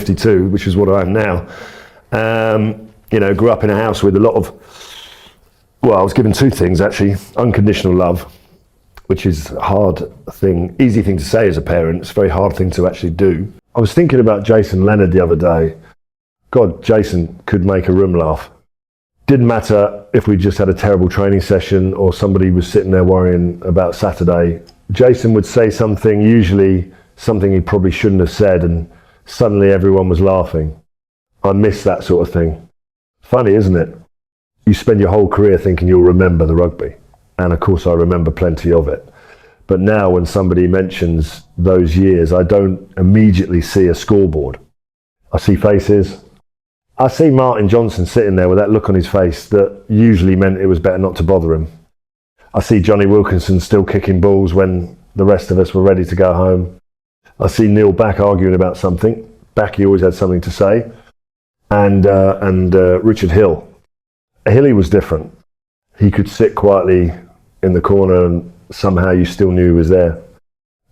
52, which is what I am now. Grew up in a house with a lot of, I was given two things actually: unconditional love, which is a hard thing, easy thing to say as a parent. It's a very hard thing to actually do. I was thinking about Jason Leonard the other day. God, Jason could make a room laugh. Didn't matter if we just had a terrible training session or somebody was sitting there worrying about Saturday. Jason would say something, usually something he probably shouldn't have said, and suddenly everyone was laughing. I miss that sort of thing. Funny, isn't it? You spend your whole career thinking you'll remember the rugby. And of course I remember plenty of it. But now when somebody mentions those years, I don't immediately see a scoreboard. I see faces. I see Martin Johnson sitting there with that look on his face that usually meant it was better not to bother him. I see Jonny Wilkinson still kicking balls when the rest of us were ready to go home. I see Neil back arguing about something. Backy always had something to say. And Richard Hill. Hilly was different. He could sit quietly in the corner and somehow you still knew he was there.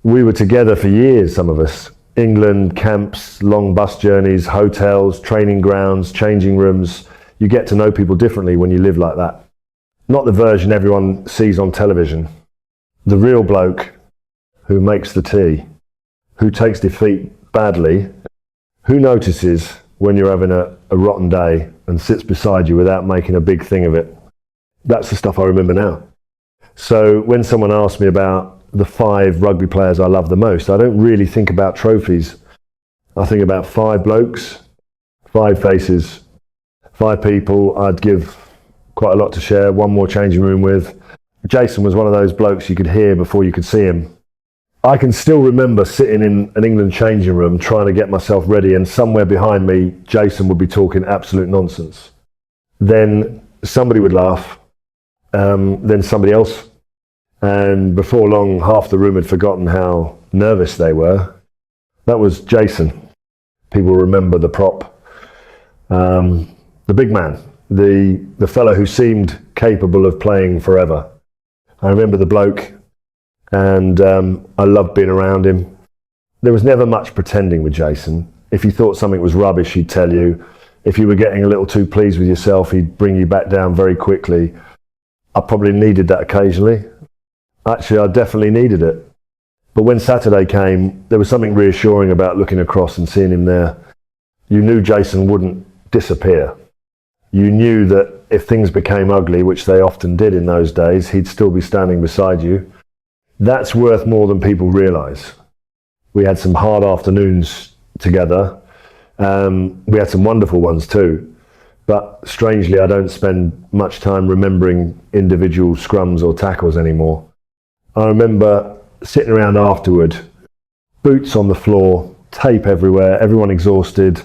We were together for years, some of us. England, camps, long bus journeys, hotels, training grounds, changing rooms. You get to know people differently when you live like that. Not the version everyone sees on television. The real bloke who makes the tea, who takes defeat badly, who notices when you're having a rotten day and sits beside you without making a big thing of it. That's the stuff I remember now. So when someone asks me about the 5 rugby players I love the most, I don't really think about trophies. I think about 5 blokes, 5 faces, 5 people I'd give quite a lot to share, one more changing room with. Jason was one of those blokes you could hear before you could see him. I can still remember sitting in an England changing room trying to get myself ready, and somewhere behind me Jason would be talking absolute nonsense. Then somebody would laugh, then somebody else, and before long half the room had forgotten how nervous they were. That was Jason. People remember the prop, the big man, the fellow who seemed capable of playing forever. I remember the bloke, and I loved being around him. There was never much pretending with Jason. If he thought something was rubbish, he'd tell you. If you were getting a little too pleased with yourself, he'd bring you back down very quickly. I probably needed that occasionally. Actually, I definitely needed it. But when Saturday came, there was something reassuring about looking across and seeing him there. You knew Jason wouldn't disappear. You knew that if things became ugly, which they often did in those days, he'd still be standing beside you. That's worth more than people realise. We had some hard afternoons together. We had some wonderful ones too. But strangely, I don't spend much time remembering individual scrums or tackles anymore. I remember sitting around afterward, boots on the floor, tape everywhere, everyone exhausted,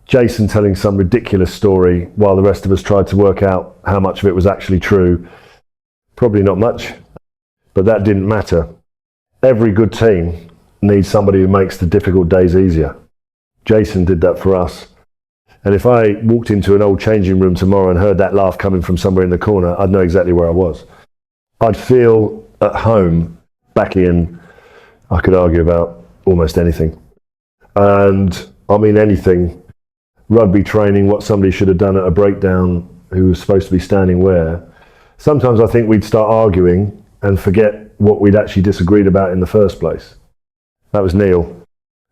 Jason telling some ridiculous story while the rest of us tried to work out how much of it was actually true. Probably not much, but that didn't matter. Every good team needs somebody who makes the difficult days easier. Jason did that for us. And if I walked into an old changing room tomorrow and heard that laugh coming from somewhere in the corner, I'd know exactly where I was. I'd feel at home. Back in, I could argue about almost anything. And I mean anything. Rugby training, what somebody should have done at a breakdown, who was supposed to be standing where. Sometimes I think we'd start arguing and forget what we'd actually disagreed about in the first place. That was Neil.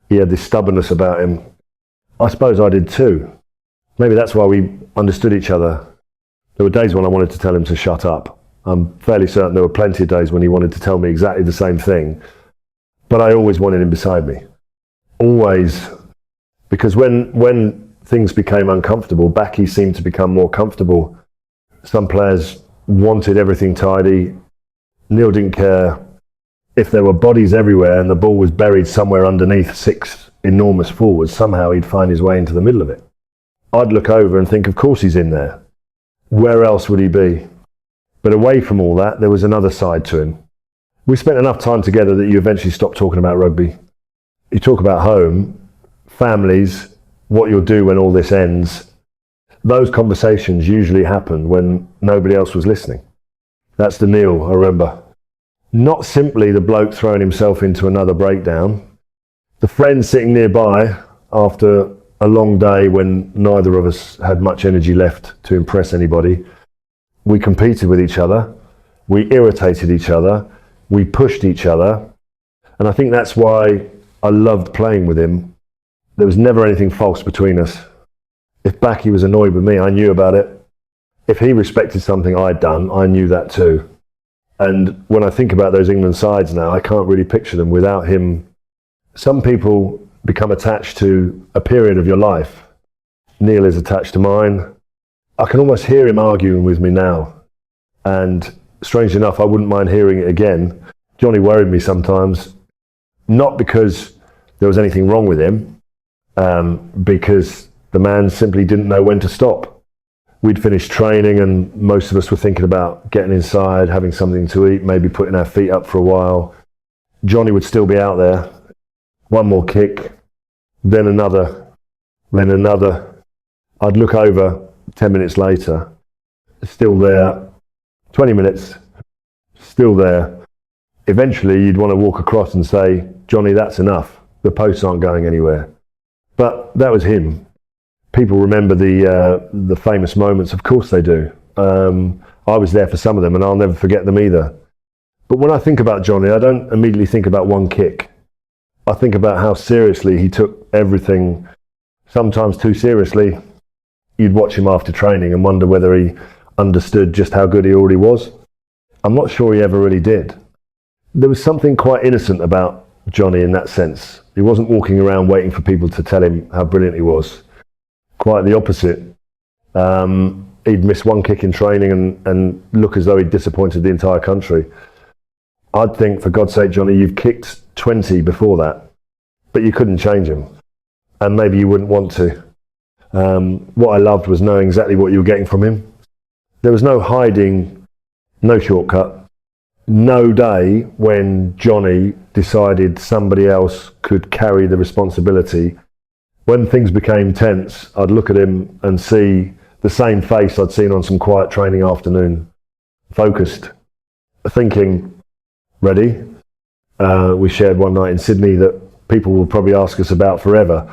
He had this stubbornness about him. I suppose I did too. Maybe that's why we understood each other. There were days when I wanted to tell him to shut up. I'm fairly certain there were plenty of days when he wanted to tell me exactly the same thing. But I always wanted him beside me. Always. Because when things became uncomfortable, Backy seemed to become more comfortable. Some players wanted everything tidy. Neil didn't care. If there were bodies everywhere and the ball was buried somewhere underneath 6 enormous forwards, somehow he'd find his way into the middle of it. I'd look over and think, of course he's in there. Where else would he be? But away from all that, there was another side to him. We spent enough time together that you eventually stop talking about rugby. You talk about home, families, what you'll do when all this ends. Those conversations usually happened when nobody else was listening. That's the Neil I remember. Not simply the bloke throwing himself into another breakdown. The friend sitting nearby after a long day when neither of us had much energy left to impress anybody. We competed with each other, we irritated each other, we pushed each other, and I think that's why I loved playing with him. There was never anything false between us. If Backy was annoyed with me, I knew about it. If he respected something I'd done, I knew that too. And when I think about those England sides now, I can't really picture them without him. Some people become attached to a period of your life. Neil is attached to mine. I can almost hear him arguing with me now. And strangely enough, I wouldn't mind hearing it again. Jonny worried me sometimes, not because there was anything wrong with him, because the man simply didn't know when to stop. We'd finished training and most of us were thinking about getting inside, having something to eat, maybe putting our feet up for a while. Jonny would still be out there. One more kick, then another, then another. I'd look over 10 minutes later, still there. 20 minutes, still there. Eventually you'd want to walk across and say, Jonny, that's enough. The posts aren't going anywhere. But that was him. People remember the famous moments. Of course they do. I was there for some of them and I'll never forget them either. But when I think about Jonny, I don't immediately think about one kick. I think about how seriously he took everything, sometimes too seriously. You'd watch him after training and wonder whether he understood just how good he already was. I'm not sure he ever really did. There was something quite innocent about Jonny in that sense. He wasn't walking around waiting for people to tell him how brilliant he was. Quite the opposite. He'd miss one kick in training and look as though he'd disappointed the entire country. I'd think, for God's sake, Jonny, you've kicked 20 before that, but you couldn't change him. And maybe you wouldn't want to. What I loved was knowing exactly what you were getting from him. There was no hiding, no shortcut, no day when Jonny decided somebody else could carry the responsibility. When things became tense, I'd look at him and see the same face I'd seen on some quiet training afternoon. Focused, thinking, ready. We shared one night in Sydney that people will probably ask us about forever.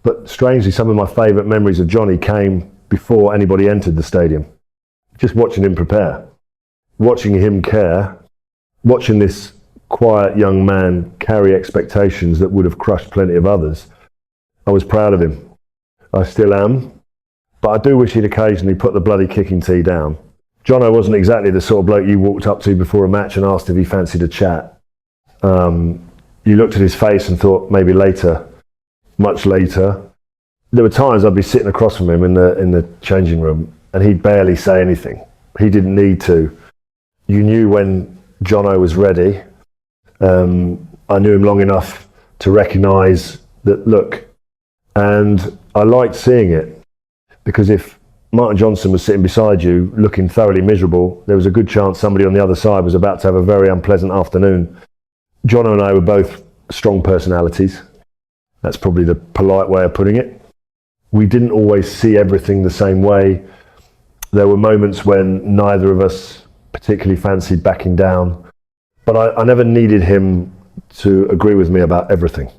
But strangely, some of my favourite memories of Jonny came before anybody entered the stadium. Just watching him prepare, watching him care, watching this quiet young man carry expectations that would have crushed plenty of others. I was proud of him. I still am. But I do wish he'd occasionally put the bloody kicking tee down. Jono wasn't exactly the sort of bloke you walked up to before a match and asked if he fancied a chat. You looked at his face and thought maybe later, much later. There were times I'd be sitting across from him in the changing room and he'd barely say anything. He didn't need to. You knew when Jono was ready. I knew him long enough to recognise that, look, and I liked seeing it, because if Martin Johnson was sitting beside you looking thoroughly miserable, there was a good chance somebody on the other side was about to have a very unpleasant afternoon. Jono and I were both strong personalities. That's probably the polite way of putting it. We didn't always see everything the same way. There were moments when neither of us particularly fancied backing down. But I never needed him to agree with me about everything.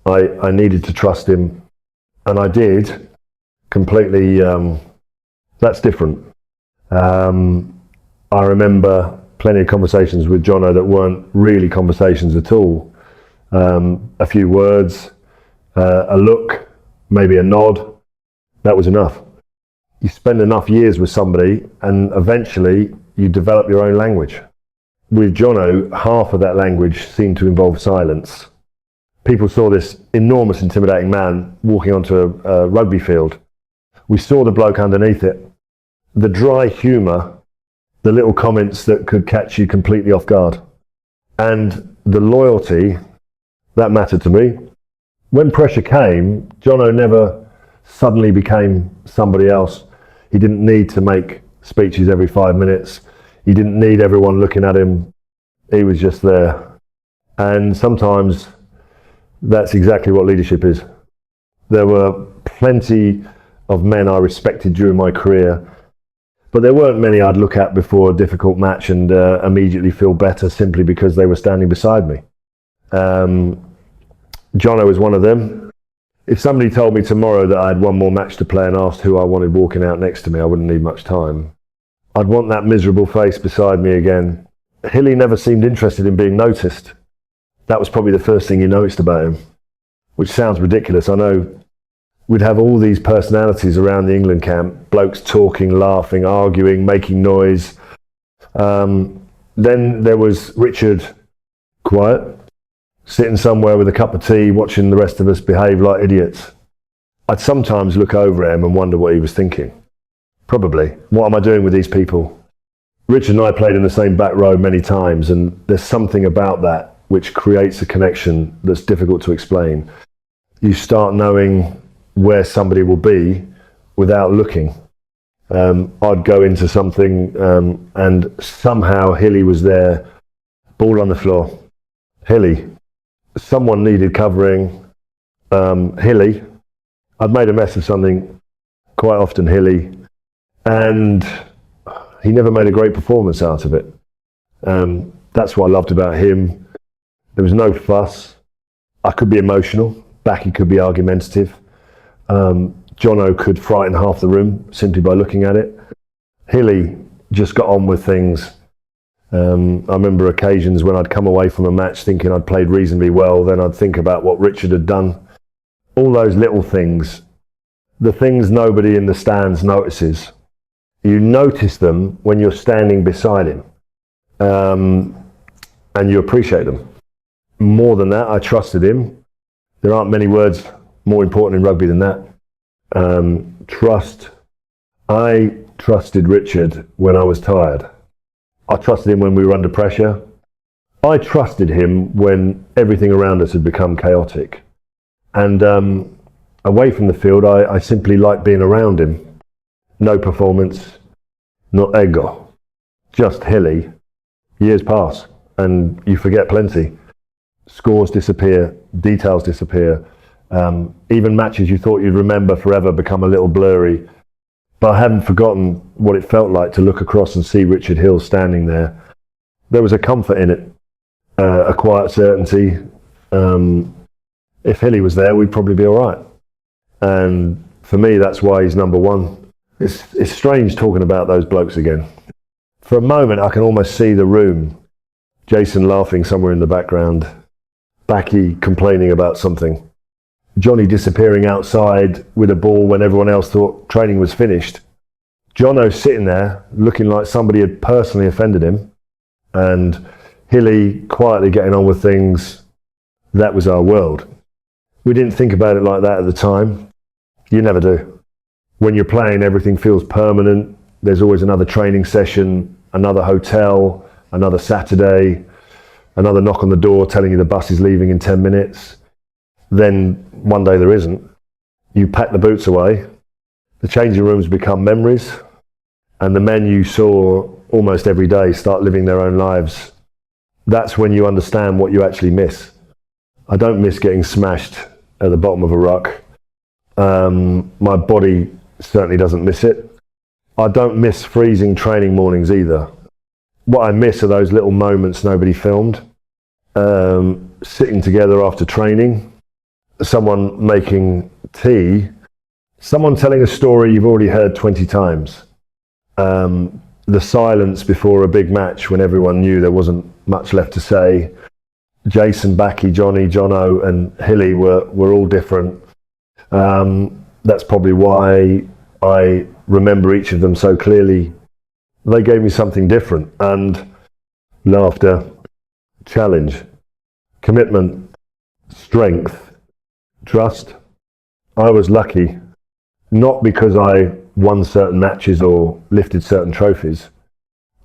I needed to trust him, and I did completely. That's different. I remember plenty of conversations with Jono that weren't really conversations at all. A few words, a look, maybe a nod, that was enough. You spend enough years with somebody and eventually you develop your own language. With Jono, half of that language seemed to involve silence. People saw this enormous, intimidating man walking onto a rugby field. We saw the bloke underneath it. The dry humour, the little comments that could catch you completely off guard. And the loyalty, that mattered to me. When pressure came, Jono never suddenly became somebody else. He didn't need to make speeches every 5 minutes. He didn't need everyone looking at him. He was just there. And sometimes that's exactly what leadership is. There were plenty of men I respected during my career, but there weren't many I'd look at before a difficult match and immediately feel better simply because they were standing beside me. Jono was one of them. If somebody told me tomorrow that I had one more match to play and asked who I wanted walking out next to me, I wouldn't need much time. I'd want that miserable face beside me again. Hilly never seemed interested in being noticed. That was probably the first thing you noticed about him, which sounds ridiculous. I know we'd have all these personalities around the England camp, blokes talking, laughing, arguing, making noise. Then there was Richard, quiet, sitting somewhere with a cup of tea, watching the rest of us behave like idiots. I'd sometimes look over at him and wonder what he was thinking. Probably, what am I doing with these people? Richard and I played in the same back row many times, and there's something about that which creates a connection that's difficult to explain. You start knowing where somebody will be without looking. I'd go into something and somehow Hilly was there, ball on the floor. Hilly. Someone needed covering. Hilly. I'd made a mess of something, quite often Hilly, and he never made a great performance out of it. That's what I loved about him. There was no fuss. I could be emotional. Backy could be argumentative. Jono could frighten half the room simply by looking at it. Hilly just got on with things. I remember occasions when I'd come away from a match thinking I'd played reasonably well, then I'd think about what Richard had done. All those little things, the things nobody in the stands notices. You notice them when you're standing beside him, and you appreciate them. More than that, I trusted him. There aren't many words more important in rugby than that. Trust. I trusted Richard when I was tired. I trusted him when we were under pressure. I trusted him when everything around us had become chaotic. And away from the field, I simply liked being around him. No performance, not ego, just Hilly. Years pass and you forget plenty. Scores disappear, details disappear. Even matches you thought you'd remember forever become a little blurry. But I haven't forgotten what it felt like to look across and see Richard Hill standing there. There was a comfort in it, a quiet certainty. If Hilly was there, we'd probably be all right. And for me, that's why he's number one. It's strange talking about those blokes again. For a moment, I can almost see the room. Jason laughing somewhere in the background. Backy complaining about something. Jonny disappearing outside with a ball when everyone else thought training was finished. Jono sitting there looking like somebody had personally offended him. And Hilly quietly getting on with things. That was our world. We didn't think about it like that at the time. You never do. When you're playing, everything feels permanent. There's always another training session, another hotel, another Saturday, another knock on the door telling you the bus is leaving in 10 minutes. Then one day there isn't. You pack the boots away. The changing rooms become memories. And the men you saw almost every day start living their own lives. That's when you understand what you actually miss. I don't miss getting smashed at the bottom of a ruck. My body certainly doesn't miss it. I don't miss freezing training mornings either. What I miss are those little moments nobody filmed. Sitting together after training, someone making tea, someone telling a story you've already heard 20 times. The silence before a big match when everyone knew there wasn't much left to say. Jason, Backy, Jonny, Jono and Hilly were all different. That's probably why I remember each of them so clearly. They gave me something different, and laughter, challenge, commitment, strength, trust. I was lucky, not because I won certain matches or lifted certain trophies.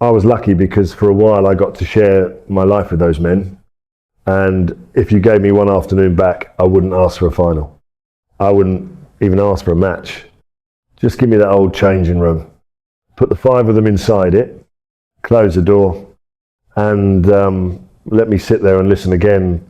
I was lucky because for a while I got to share my life with those men. And if you gave me one afternoon back, I wouldn't ask for a final. I wouldn't even ask for a match. Just give me that old changing room. Put the 5 of them inside it, close the door, and let me sit there and listen again